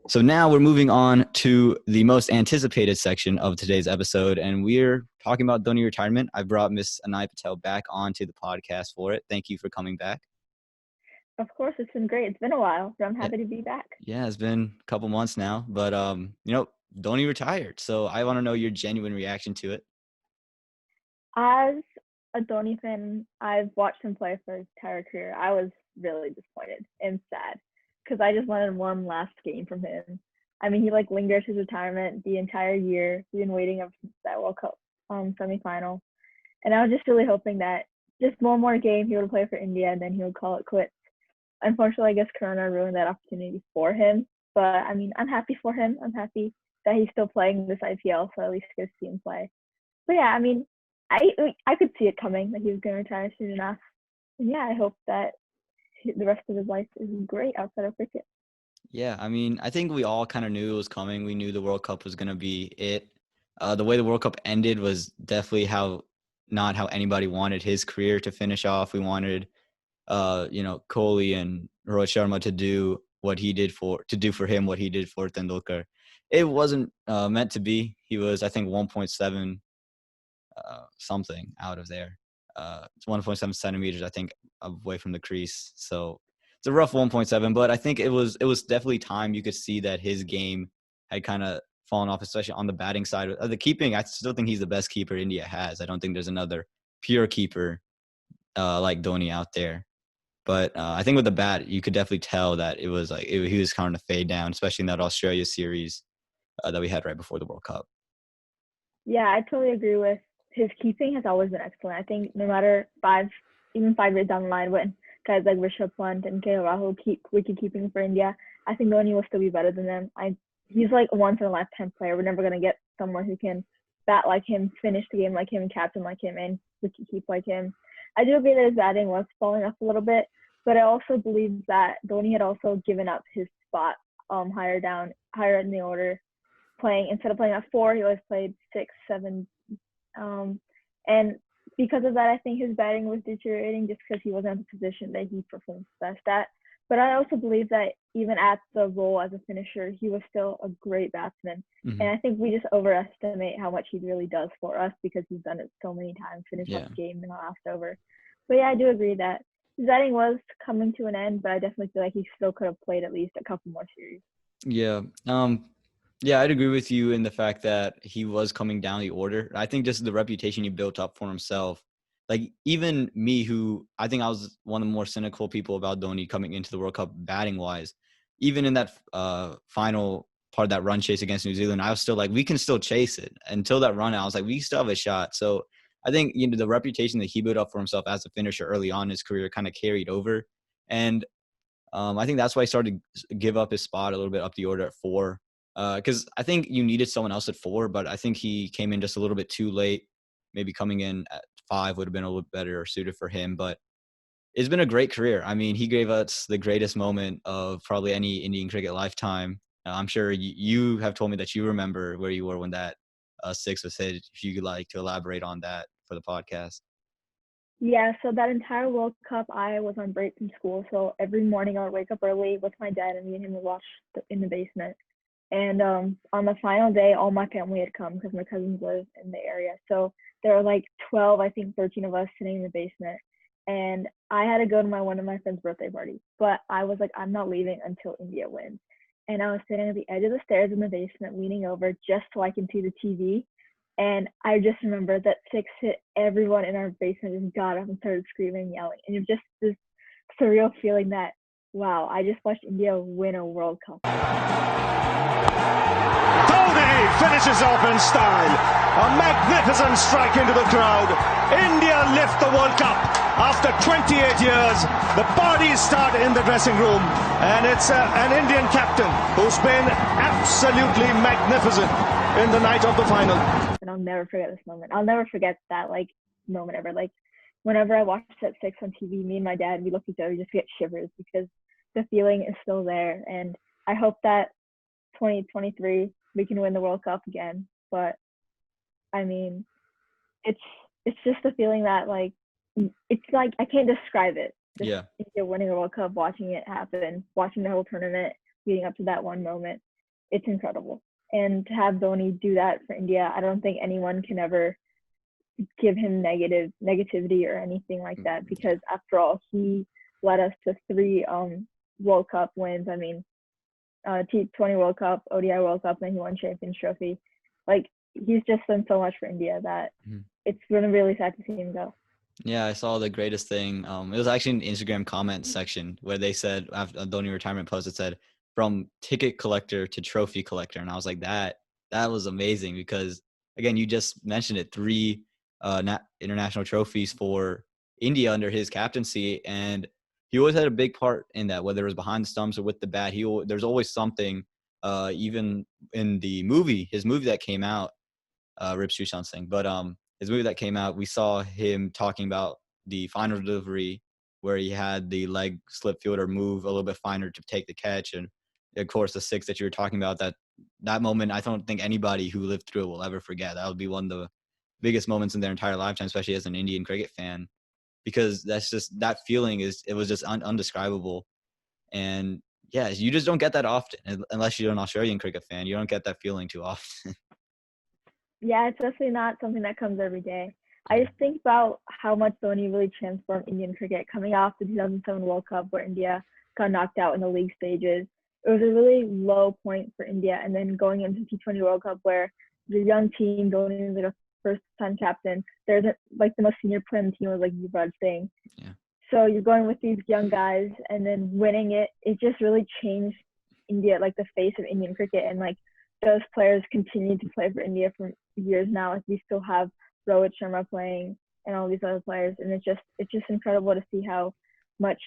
So now we're moving on to the most anticipated section of today's episode, and we're talking about Dhoni retirement. I brought Miss Anai Patel back onto the podcast for it. Thank you for coming back. Of course, it's been great. It's been a while, so I'm Yeah, happy to be back. yeah, it's been a couple months now, but Dhoni retired, so I want to know your genuine reaction to it. As a Dhoni fan, I've watched him play for his entire career. I was really disappointed and sad because I just wanted one last game from him. I mean, he lingered his retirement the entire year. We've been waiting up since that World Cup semifinal, and I was just really hoping that just one more game he would play for India and then he would call it quits. Unfortunately, I guess Corona ruined that opportunity for him. But I mean, I'm happy for him. I'm happy that he's still playing this IPL, so at least get to see him play. But yeah, I mean, I could see it coming that he was going to retire soon enough. And yeah, I hope that the rest of his life is great outside of cricket. Yeah, I mean, I think we all kind of knew it was coming. We knew the World Cup was going to be it. The way the World Cup ended was definitely not how anybody wanted his career to finish off. We wanted Kohli and Rohit Sharma to do what he did for him what he did for Tendulkar. It wasn't meant to be. He was, I think, 1.7 something out of there. It's 1.7 centimeters, I think, away from the crease. So it's a rough 1.7, but I think it was definitely time. You could see that his game had kind of fallen off, especially on the batting side. The keeping, I still think he's the best keeper India has. I don't think there's another pure keeper like Dhoni out there. But I think with the bat, you could definitely tell that it was he was kind of fade down, especially in that Australia series that we had right before the World Cup. Yeah, I totally agree with his keeping has always been excellent. I think no matter even 5 years down the line, when guys like Rishabh Pant and KL Rahul keep wicket keeping for India, I think Dhoni will still be better than them. He's like a once in a lifetime player. We're never gonna get someone who can bat like him, finish the game like him, captain like him, and wicket keep like him. I do agree that his batting was falling off a little bit, but I also believe that Dhoni had also given up his spot higher in the order. Instead of playing at 4, he always played 6, 7, and because of that, I think his batting was deteriorating just because he wasn't in the position that he performed best at. But I also believe that even at the role as a finisher, he was still a great batsman. Mm-hmm. And I think we just overestimate how much he really does for us because he's done it so many times, finished off the game in the last over. But yeah, I do agree that his batting was coming to an end, but I definitely feel like he still could have played at least a couple more series. Yeah. Yeah, I'd agree with you in the fact that he was coming down the order. I think just the reputation he built up for himself. Like, even me, who I think I was one of the more cynical people about Dhoni coming into the World Cup batting-wise, even in that final part of that run chase against New Zealand, I was still like, we can still chase it. Until that run out, I was like, we still have a shot. So I think the reputation that he built up for himself as a finisher early on in his career kind of carried over. And I think that's why he started to give up his spot a little bit up the order at 4. Because I think you needed someone else at 4, but I think he came in just a little bit too late. Maybe coming in at 5 would have been a little better suited for him. But it's been a great career. I mean, he gave us the greatest moment of probably any Indian cricket lifetime. I'm sure you have told me that you remember where you were when that 6 was hit. If you could like to elaborate on that for the podcast. Yeah, so that entire World Cup, I was on break from school. So every morning I would wake up early with my dad, and me and him would watch in the basement. And on the final day, all my family had come because my cousins live in the area. So there were like 12, I think 13 of us sitting in the basement. And I had to go to one of my friend's birthday party. But I was like, I'm not leaving until India wins. And I was sitting at the edge of the stairs in the basement, leaning over just so I can see the TV. And I just remember that 6 hit everyone in our basement just got up and started screaming and yelling. And it was just this surreal feeling that, wow, I just watched India win a World Cup. Dhoni finishes off in style. A magnificent strike into the crowd. India lift the World Cup. After 28 years, the parties start in the dressing room. And it's an Indian captain who's been absolutely magnificent in the night of the final. And I'll never forget this moment. I'll never forget that moment ever. Whenever I watch that 6 on TV, me and my dad, we look at each other, we just get shivers because the feeling is still there. And I hope that 2023 we can win the World Cup again. But I mean, it's just a feeling that it's like I can't describe it. Yeah. India winning a World Cup, watching it happen, watching the whole tournament leading up to that one moment. it's incredible. And to have Dhoni do that for India, I don't think anyone can ever give him negativity or anything like that, because after all, he led us to 3 World Cup wins. I mean, T20 World Cup, ODI World Cup, and he won Champions Trophy. Like, he's just done so much for India that it's really sad to see him go. Yeah, I saw the greatest thing. It was actually an Instagram comment section where they said, after a Dhoni retirement post, it said, from ticket collector to trophy collector. And I was like, that was amazing, because, again, you just mentioned it, 3 international trophies for India under his captaincy. And he always had a big part in that, whether it was behind the stumps or with the bat. There's always something, even in his movie that came out, Rip Sushant Singh. But his movie that came out, we saw him talking about the final delivery where he had the leg slip fielder move a little bit finer to take the catch. And, of course, the 6 that you were talking about, that moment, I don't think anybody who lived through it will ever forget. That would be one of the biggest moments in their entire lifetime, especially as an Indian cricket fan, because that feeling it was just undescribable. And yeah, you just don't get that often unless you're an Australian cricket fan. You don't get that feeling too often. Yeah, it's definitely not something that comes every day. I just think about how much Dhoni really transformed Indian cricket coming off the 2007 World Cup where India got knocked out in the league stages. It was a really low point for India, and then going into T20 World Cup where the young team, Dhoni was like a first-time captain. There's like the most senior player on the team was like Yuvraj Singh. Yeah. So you're going with these young guys and then winning it. It just really changed India, like the face of Indian cricket, and like those players continue to play for India for years now. Like we still have Rohit Sharma playing and all these other players, and it's just incredible to see how much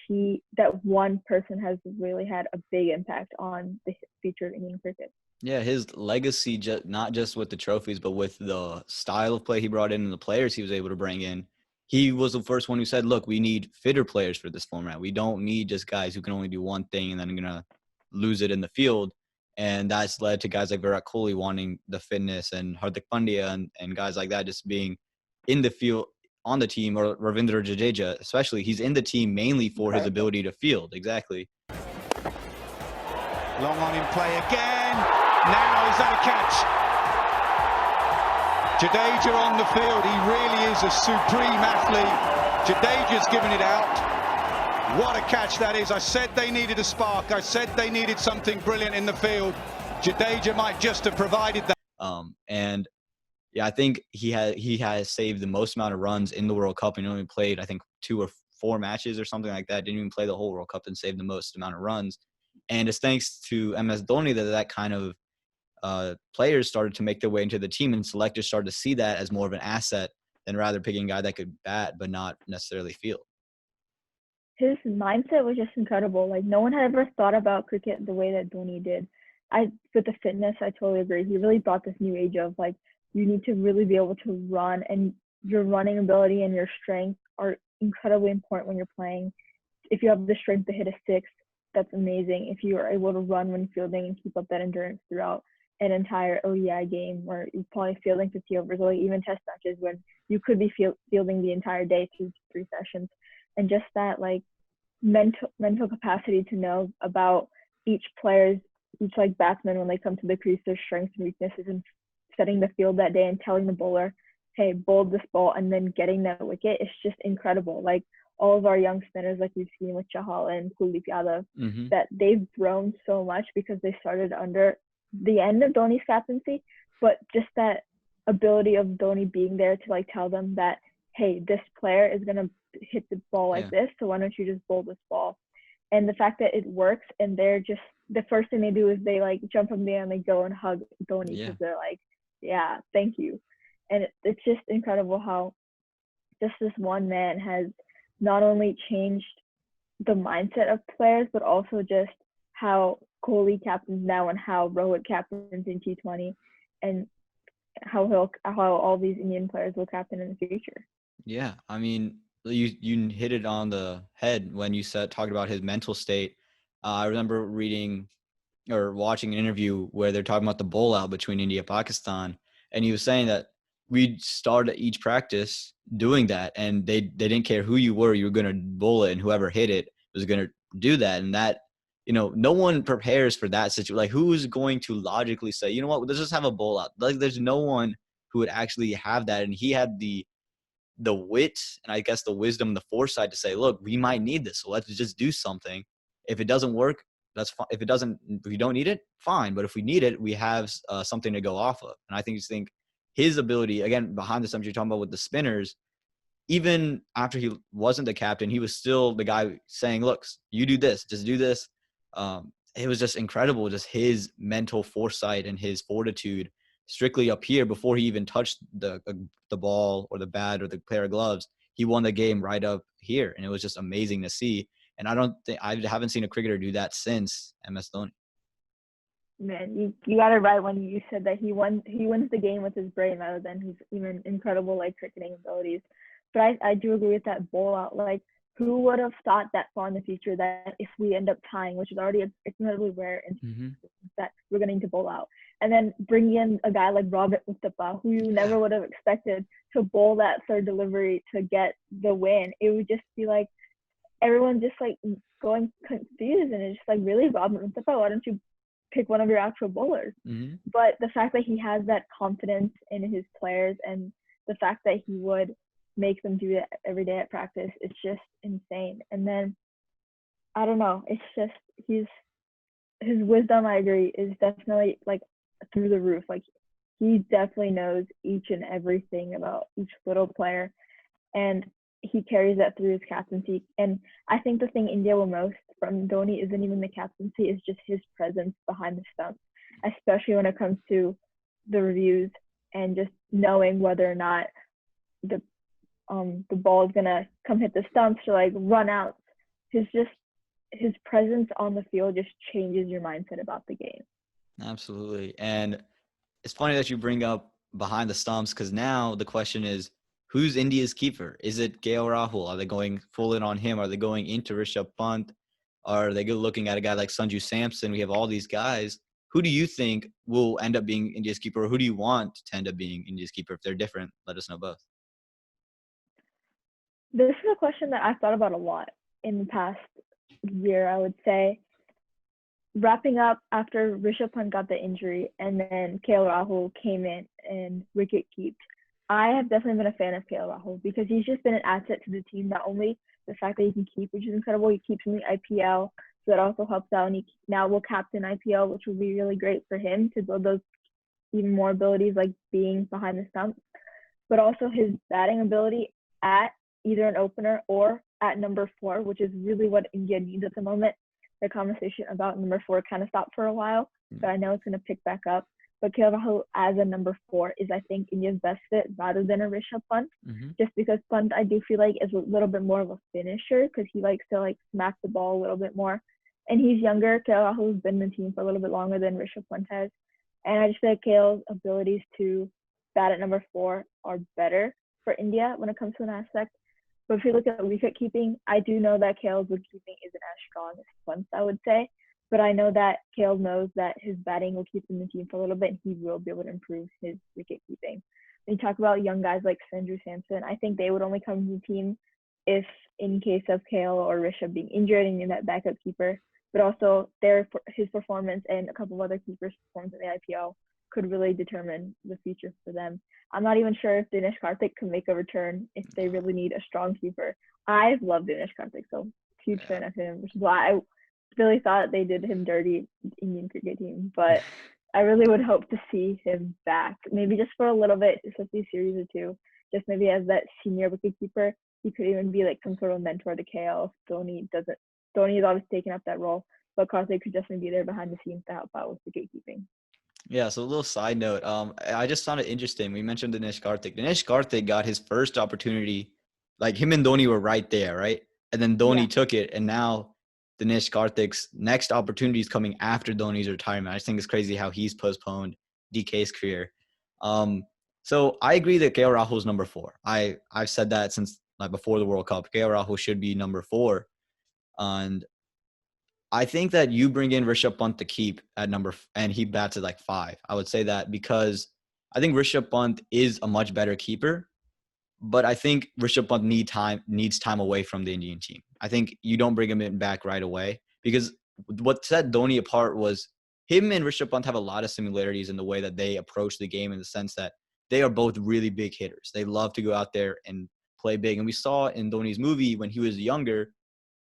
that one person has really had a big impact on the future of Indian cricket. Yeah, his legacy, not just with the trophies, but with the style of play he brought in and the players he was able to bring in. He was the first one who said, look, we need fitter players for this format. We don't need just guys who can only do one thing and then are going to lose it in the field. And that's led to guys like Virat Kohli wanting the fitness, and Hardik Pandya and guys like that just being in the field on the team, or Ravindra Jadeja especially. He's in the team mainly for his ability to field. Exactly. Long on in play again. Now is that a catch? Jadeja on the field. He really is a supreme athlete. Jadeja's given it out. What a catch that is. I said they needed a spark. I said they needed something brilliant in the field. Jadeja might just have provided that. And yeah, I think he has saved the most amount of runs in the World Cup, and only played, I think, 2 or 4 matches or something like that. Didn't even play the whole World Cup and saved the most amount of runs. And it's thanks to MS Dhoni that kind of players started to make their way into the team, and selectors started to see that as more of an asset than rather picking a guy that could bat but not necessarily field. His mindset was just incredible. Like, no one had ever thought about cricket the way that Dhoni did. With the fitness, I totally agree. He really brought this new age of, like, you need to really be able to run, and your running ability and your strength are incredibly important when you're playing. If you have the strength to hit a 6, that's amazing. If you are able to run when fielding and keep up that endurance throughout an entire ODI game where you're probably fielding 50 overs, or even test matches when you could be fielding the entire day through 3 sessions. And just that, like, mental capacity to know about each like batsman when they come to the crease, their strengths and weaknesses, and setting the field that day and telling the bowler, hey, bowl this ball, and then getting that wicket. It's just incredible. Like, all of our young spinners, like we've seen with Chahal and Kuldeep Yadav, that they've grown so much because they started under the end of Dhoni's captaincy. But just that ability of Dhoni being there to, like, tell them that, hey, this player is going to hit the ball like this, so why don't you just bowl this ball? And the fact that it works, and they're just, the first thing they do is they, like, jump from there and they go and hug Dhoni because they're like, yeah, thank you. And it's just incredible how just this one man has not only changed the mindset of players, but also just how Kohli captains now and how Rohit captains in T20, and how all these Indian players will captain in the future. Yeah, I mean, you hit it on the head when you talked about his mental state. I remember reading or watching an interview where they're talking about the bowl out between India and Pakistan, and he was saying that we'd start at each practice doing that, and they didn't care who you were going to bowl it, and whoever hit it was going to do that. And that no one prepares for that situation. Like, who's going to logically say, you know what, let's just have a bowl out? Like, there's no one who would actually have that. And he had the wit and I guess the wisdom, the foresight to say, look, we might need this. So let's just do something. If it doesn't work, that's fine. If we don't need it, fine. But if we need it, we have something to go off of. And I think his ability, again, behind the stumps you're talking about with the spinners, even after he wasn't the captain, he was still the guy saying, look, you do this, just do this. It was just incredible, just his mental foresight and his fortitude strictly up here before he even touched the ball or the bat or the pair of gloves. He won the game right up here, and it was just amazing to see. And I haven't seen a cricketer do that since MS Dhoni. Man, you got it right when you said that he wins the game with his brain rather than his even incredible cricketing abilities. But I do agree with that bowl out. Like, who would have thought that far in the future that if we end up tying, which is already incredibly rare, that we're going to need to bowl out, and then bring in a guy like Robert Mustafa, who you never would have expected to bowl that third delivery to get the win. It would just be like everyone just going confused, and it's just really, Robert Mustafa, why don't you pick one of your actual bowlers? But the fact that he has that confidence in his players and the fact that he would make them do it every day at practice, it's just insane. And then I don't know, it's just his wisdom, I agree, is definitely through the roof. He definitely knows each and everything about each little player, and he carries that through his captaincy. And I think the thing India will most from Dhoni isn't even the captaincy, it's just his presence behind the stumps, especially when it comes to the reviews and just knowing whether or not the ball is gonna come hit the stumps or run out. His presence on the field just changes your mindset about the game. Absolutely. And it's funny that you bring up behind the stumps, because now the question is, who's India's keeper? Is it KL Rahul? Are they going full in on him? Are they going into Rishabh Pant? Are they looking at a guy like Sanju Samson? We have all these guys. Who do you think will end up being India's keeper, or who do you want to end up being India's keeper? If they're different, let us know both. This is a question that I've thought about a lot in the past year, I would say. Wrapping up after Rishabh Pant got the injury and then KL Rahul came in and wicket kept, I have definitely been a fan of KL Rahul because he's just been an asset to the team. Not only the fact that he can keep, which is incredible, he keeps in the IPL, so that also helps out. And he now will captain IPL, which will be really great for him to build those even more abilities like being behind the stumps. But also his batting ability at either an opener or at number 4, which is really what India needs at the moment. The conversation about number 4 kind of stopped for a while, but I know it's going to pick back up. But KL Rahul as a number 4 is, I think, India's best fit rather than a Rishabh Pant, just because Pant, I do feel is a little bit more of a finisher because he likes to smack the ball a little bit more. And he's younger. KL Rahul has been in the team for a little bit longer than Rishabh Pant has. And I just feel like KL's abilities to bat at number 4 are better for India when it comes to an aspect. But if you look at wicket keeping, I do know that KL's wicket keeping isn't as strong as Pant's, I would say. But I know that KL knows that his batting will keep him in the team for a little bit, and he will be able to improve his wicket keeping. When you talk about young guys like Sanju Samson, I think they would only come to the team if in case of KL or Rishabh being injured and in that backup keeper. But also his performance and a couple of other keepers' performance in the IPL could really determine the future for them. I'm not even sure if Dinesh Karthik can make a return if they really need a strong keeper. I love Dinesh Karthik, so huge fan of him, which is why I really thought they did him dirty, Indian cricket team. But I really would hope to see him back, maybe just for a little bit, just a few series or two, just maybe as that senior wicketkeeper. He could even be some sort of mentor to KL. Dhoni has obviously taken up that role, but Karthik could definitely be there behind the scenes to help out with wicket keeping. Yeah, so a little side note. I just found it interesting. We mentioned Dinesh Karthik. Dinesh Karthik got his first opportunity, him and Dhoni were right there, right? And then Dhoni took it, and now Dinesh Karthik's next opportunity is coming after Dhoni's retirement. I just think it's crazy how he's postponed DK's career. So I agree that KL Rahul is number 4. I've said that since before the World Cup. KL Rahul should be number 4, and I think that you bring in Rishabh Pant to keep at and he bats at 5. I would say that because I think Rishabh Pant is a much better keeper, but I think Rishabh Pant needs time away from the Indian team. I think you don't bring him back right away because what set Dhoni apart was him and Rishabh Pant have a lot of similarities in the way that they approach the game, in the sense that they are both really big hitters. They love to go out there and play big. And we saw in Dhoni's movie when he was younger,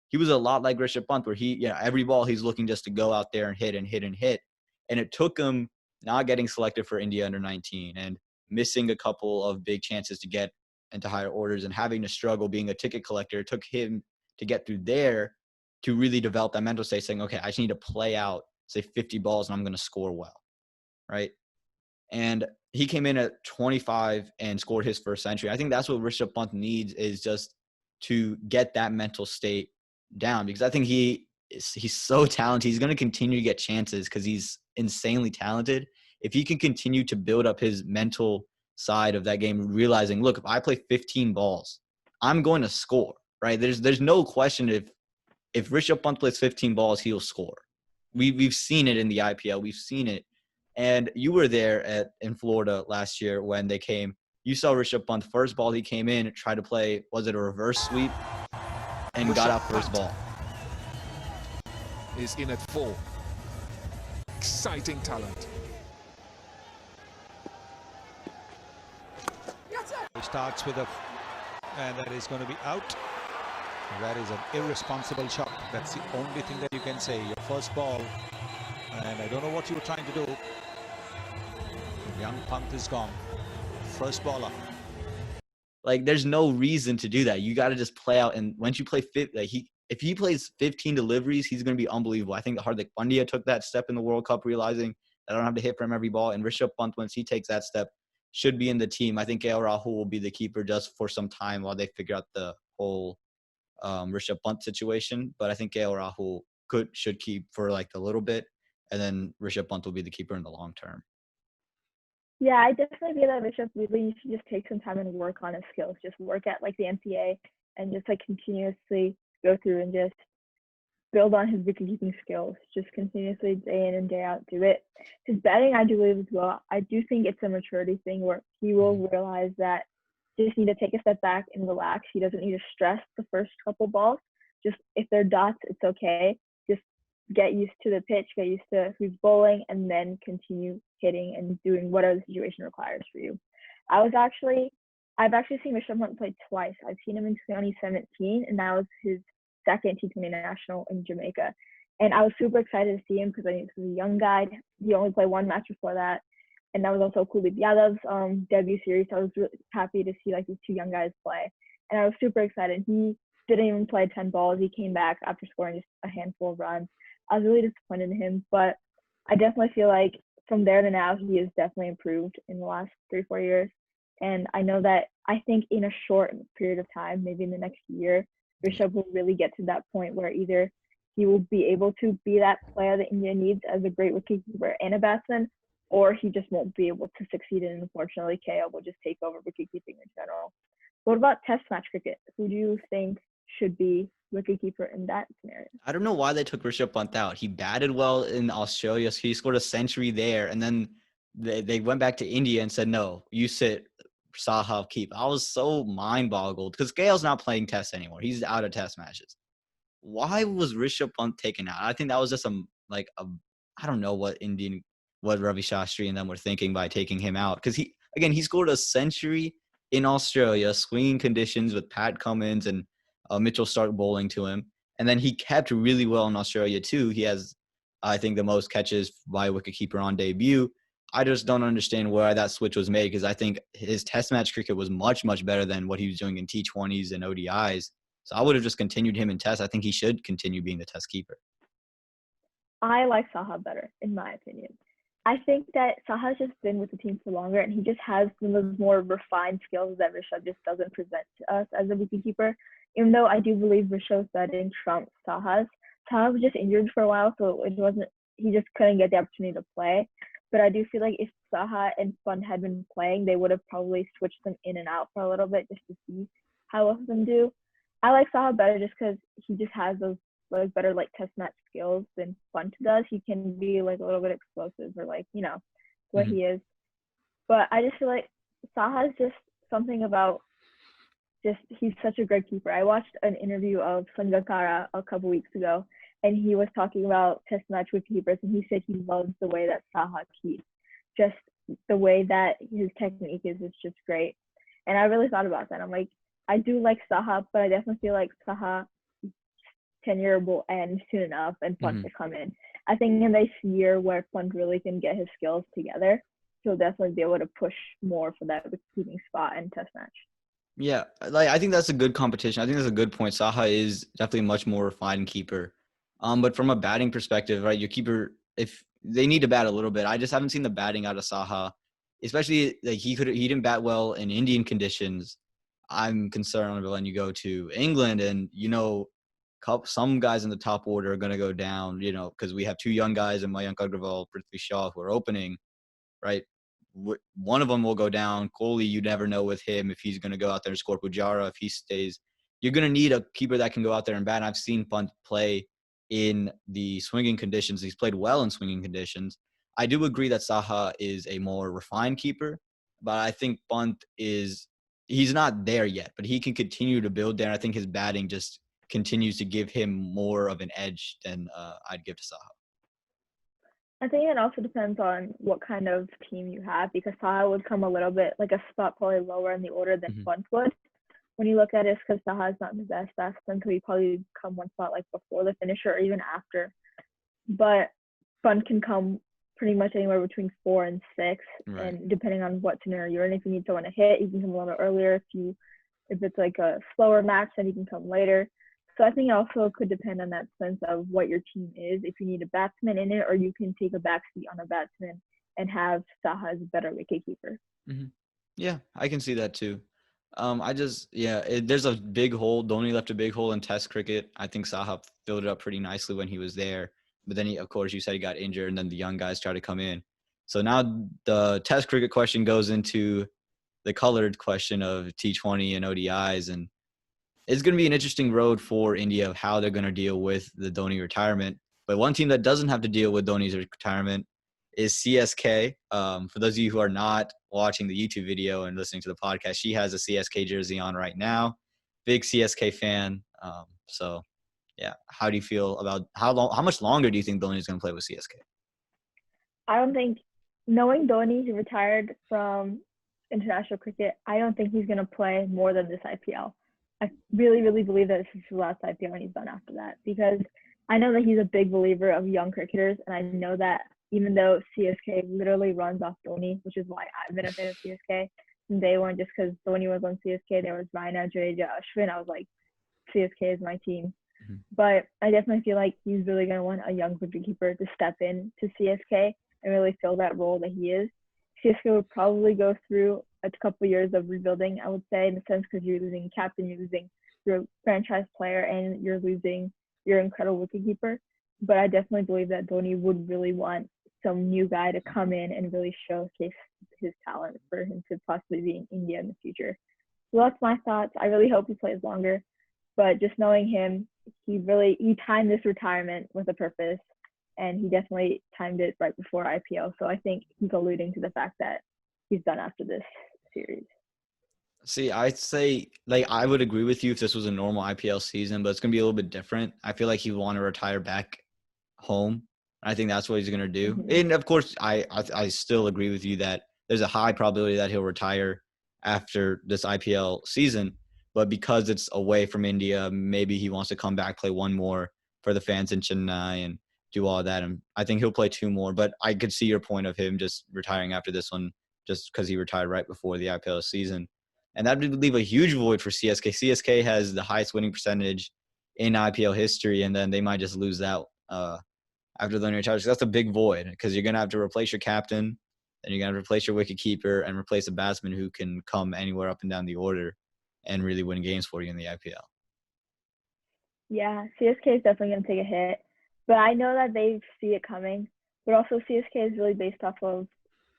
he was a lot like Rishabh Pant, where every ball he's looking just to go out there and hit and hit and hit. And it took him not getting selected for India under 19 and missing a couple of big chances to get into higher orders and having to struggle being a ticket collector. It took him to get through there to really develop that mental state, saying, okay, I just need to play out, say, 50 balls and I'm going to score well, right? And he came in at 25 and scored his first century. I think that's what Rishabh Pant needs, is just to get that mental state down, because I think he's so talented. He's going to continue to get chances because he's insanely talented. If he can continue to build up his mental side of that game, realizing, look, if I play 15 balls, I'm going to score, right? There's no question if Rishabh Pant plays 15 balls, he'll score. We've seen it in the IPL. We've seen it. And you were there in Florida last year when they came. You saw Rishabh Pant, first ball he came in, tried to play, was it a reverse sweep? And got out first ball. Is in at 4. Exciting talent. He starts with and that is going to be out. That is an irresponsible shot. That's the only thing that you can say. Your first ball, and I don't know what you were trying to do. Young Pant is gone. First ball up. Like, there's no reason to do that. You got to just play out. And once you play if he plays 15 deliveries, he's going to be unbelievable. I think Hardik Pandya took that step in the World Cup, realizing that I don't have to hit from every ball. And Rishabh Pant, once he takes that step, should be in the team. I think KL Rahul will be the keeper just for some time while they figure out the whole Rishabh Pant situation. But I think KL Rahul should keep for like a little bit, and then Rishabh Pant will be the keeper in the long term. Yeah, I definitely feel that Rishabh really should just take some time and work on his skills. Just work at like the NCA and just like continuously go through and just build on his wicket-keeping skills. Just continuously, day in and day out, do it. His batting, I do believe as well. I do think it's a maturity thing where he will realize that just need to take a step back and relax. He doesn't need to stress the first couple balls. Just if they're dots, it's okay. Just get used to the pitch, get used to who's bowling, and then continue hitting and doing whatever the situation requires for you. I've actually seen Rishabh Pant play twice. I've seen him in 2017, and that was his second T20 national in Jamaica. And I was super excited to see him because I knew he was a young guy. He only played one match before that. And that was also Kuldeep Yadav's debut series. So I was really happy to see like these two young guys play. And I was super excited. He didn't even play 10 balls. He came back after scoring just a handful of runs. I was really disappointed in him, but I definitely feel like from there to now, he has definitely improved in the last 3-4 years. And I know that I think in a short period of time, maybe in the next year, Rishabh will really get to that point where either he will be able to be that player that India needs as a great wicketkeeper and a batsman, or he just won't be able to succeed, and unfortunately KL will just take over wicketkeeping in general. What about Test match cricket? Who do you think should be wicketkeeper in that scenario? I don't know why they took Rishabh Pant out. He batted well in Australia, so he scored a century there, and then they went back to India and said, no, you sit, Saha keep. I was so mind-boggled because KL's not playing Tests anymore. He's out of Test matches. Why was Rishabh Pant taken out? I think that was just I don't know what Ravi Shastri and them were thinking by taking him out, because he scored a century in Australia, swinging conditions with Pat Cummins and Mitchell Stark bowling to him. And then he kept really well in Australia too. He has, I think, the most catches by a wicketkeeper on debut. I just don't understand why that switch was made, because I think his Test match cricket was much, much better than what he was doing in T20s and ODIs. So I would have just continued him in Test. I think he should continue being the Test keeper. I like Saha better, in my opinion. I think that Saha's just been with the team for longer, and he just has some of those more refined skills that Rishabh just doesn't present to us as a wicketkeeper. Even though I do believe Rishabh's batting trumps Saha's. Saha was just injured for a while, so he just couldn't get the opportunity to play. But I do feel like if Saha and Pant had been playing, they would have probably switched them in and out for a little bit just to see how both of them do. I like Saha better just because he just has those better Test match skills than Pant does. He can be a little bit explosive or what he is. But I just feel like Saha is just something about he's such a great keeper. I watched an interview of Sangakkara a couple weeks ago, and he was talking about test match with keepers, and he said he loves the way that Saha keeps. Just the way that his technique is just great. And I really thought about that. I'm like, I do like Saha, but I definitely feel like Saha tenure will end soon enough and Punt will come in. I think in this year where Punt really can get his skills together, he'll definitely be able to push more for that keeping spot in test match. Yeah, like I think that's a good competition. I think that's a good point. Saha is definitely a much more refined keeper. But from a batting perspective, right, your keeper, if they need to bat a little bit, I just haven't seen the batting out of Saha, especially like he didn't bat well in Indian conditions. I'm concerned when you go to England and some guys in the top order are going to go down, because we have two young guys in Mayank Agarwal, Prithvi Shaw, who are opening, right? One of them will go down. Kohli, you never know with him if he's going to go out there and score. Pujara, if he stays, you're going to need a keeper that can go out there and bat. And I've seen Punt play in the swinging conditions. He's played well in swinging conditions. I do agree that Saha is a more refined keeper, but I think Punt he's not there yet, but he can continue to build there. I think his batting just continues to give him more of an edge than I'd give to Saha. I think it also depends on what kind of team you have, because Saha would come a little bit like a spot probably lower in the order than Punt would. When you look at it, because Saha is not in the best batsman, so he probably come one spot like before the finisher or even after. But Punt can come pretty much anywhere between 4 and 6, right. And depending on what scenario you're in, if you need someone to hit, you can come a little earlier. If it's like a slower match, then you can come later. So I think it also could depend on that sense of what your team is. If you need a batsman in it, or you can take a backseat on a batsman and have Saha as a better wicketkeeper. Yeah, I can see that too. There's a big hole. Dhoni left a big hole in Test cricket. I think Saha filled it up pretty nicely when he was there. But then, of course, you said he got injured, and then the young guys tried to come in. So now the Test cricket question goes into the colored question of T20 and ODIs, and it's going to be an interesting road for India of how they're going to deal with the Dhoni retirement. But one team that doesn't have to deal with Dhoni's retirement is CSK. For those of you who are not watching the YouTube video and listening to the podcast, she has a CSK jersey on right now. Big CSK fan. So, yeah, how do you feel about how much longer do you think Dhoni is going to play with CSK? I don't think, knowing Dhoni, he retired from international cricket, I don't think he's going to play more than this IPL. I really, really believe that this is his last IPL and he's done after that, because I know that he's a big believer of young cricketers, and I know that even though CSK literally runs off Dhoni, which is why I've been a fan of CSK from day one, just because Dhoni was on CSK, there was Raina, Jadeja, Ashwin, I was like, CSK is my team. But I definitely feel like he's really going to want a young wicketkeeper to step in to CSK and really fill that role that he is. CSK would probably go through a couple years of rebuilding, I would say, in the sense because you're losing captain, you're losing your franchise player, and you're losing your incredible wicketkeeper. But I definitely believe that Dhoni would really want some new guy to come in and really showcase his talent for him to possibly be in India in the future. So that's my thoughts. I really hope he plays longer. But just knowing him, he timed this retirement with a purpose, and he definitely timed it right before IPL. So I think he's alluding to the fact that he's done after this series. See, I'd say, I would agree with you if this was a normal IPL season, but it's going to be a little bit different. I feel like he'd want to retire back home. I think that's what he's going to do. And, of course, I still agree with you that there's a high probability that he'll retire after this IPL season. But because it's away from India, maybe he wants to come back, play one more for the fans in Chennai and do all that. And I think he'll play 2 more. But I could see your point of him just retiring after this one just because he retired right before the IPL season. And that would leave a huge void for CSK. CSK has the highest winning percentage in IPL history, and then they might just lose that after Dhoni retires. So that's a big void because you're going to have to replace your captain, then you're going to replace your wicketkeeper and replace a batsman who can come anywhere up and down the order and really win games for you in the IPL. Yeah, CSK is definitely going to take a hit. But I know that they see it coming. But also CSK is really based off of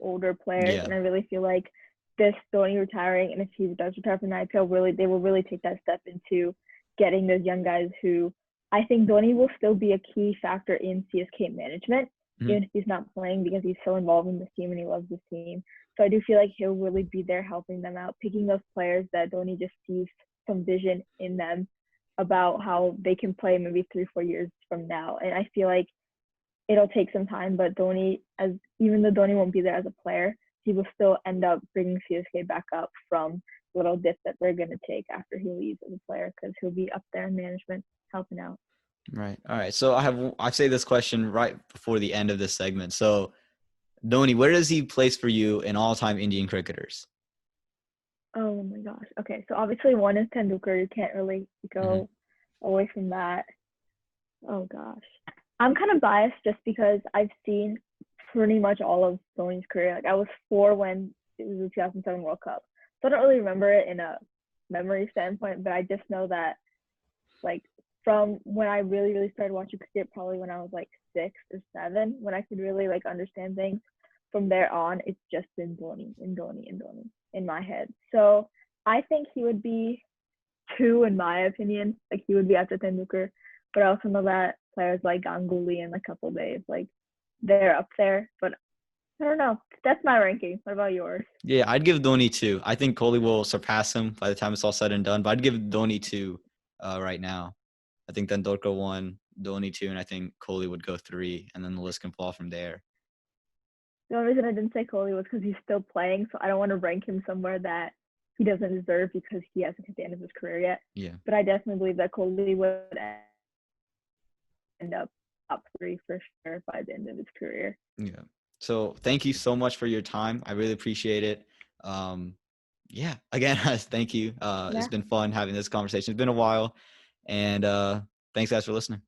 older players. Yeah. And I really feel like this Dhoni retiring, and if he does retire from the IPL, they will really take that step into getting those young guys who I think Dhoni will still be a key factor in CSK management, even if he's not playing, because he's so involved in this team and he loves this team. So I do feel like he'll really be there helping them out, picking those players that Dhoni just sees some vision in them about how they can play maybe 3-4 years from now. And I feel like it'll take some time, but Dhoni, even though Dhoni won't be there as a player, he will still end up bringing CSK back up from the little dip that they're going to take after he leaves as a player, because he'll be up there in management helping out. Right. All right. So I say this question right before the end of this segment. So Dhoni, where does he place for you in all-time Indian cricketers? Oh my gosh. Okay, so obviously one is Tendulkar. You can't really go away from that. Oh gosh. I'm kind of biased just because I've seen pretty much all of Dhoni's career. Like I was 4 when it was the 2007 World Cup. So I don't really remember it in a memory standpoint, but I just know that like from when I really, really started watching cricket, probably when I was like 6 or 7, when I could really like understand things. From there on, it's just been Dhoni and Dhoni and Dhoni in my head. So I think he would be 2 in my opinion. Like he would be after Tendulkar. But I also know that players like Ganguly and a couple days, like they're up there. But I don't know. That's my ranking. What about yours? Yeah, I'd give Dhoni 2. I think Kohli will surpass him by the time it's all said and done. But I'd give Dhoni 2 right now. I think Tendulkar 1, Dhoni 2, and I think Kohli would go 3, and then the list can fall from there. The only reason I didn't say Kohli was because he's still playing, so I don't want to rank him somewhere that he doesn't deserve because he hasn't hit the end of his career yet. Yeah. But I definitely believe that Kohli would end up top 3 for sure by the end of his career. Yeah. So thank you so much for your time. I really appreciate it. Yeah, again, thank you. It's been fun having this conversation. It's been a while. And thanks guys for listening.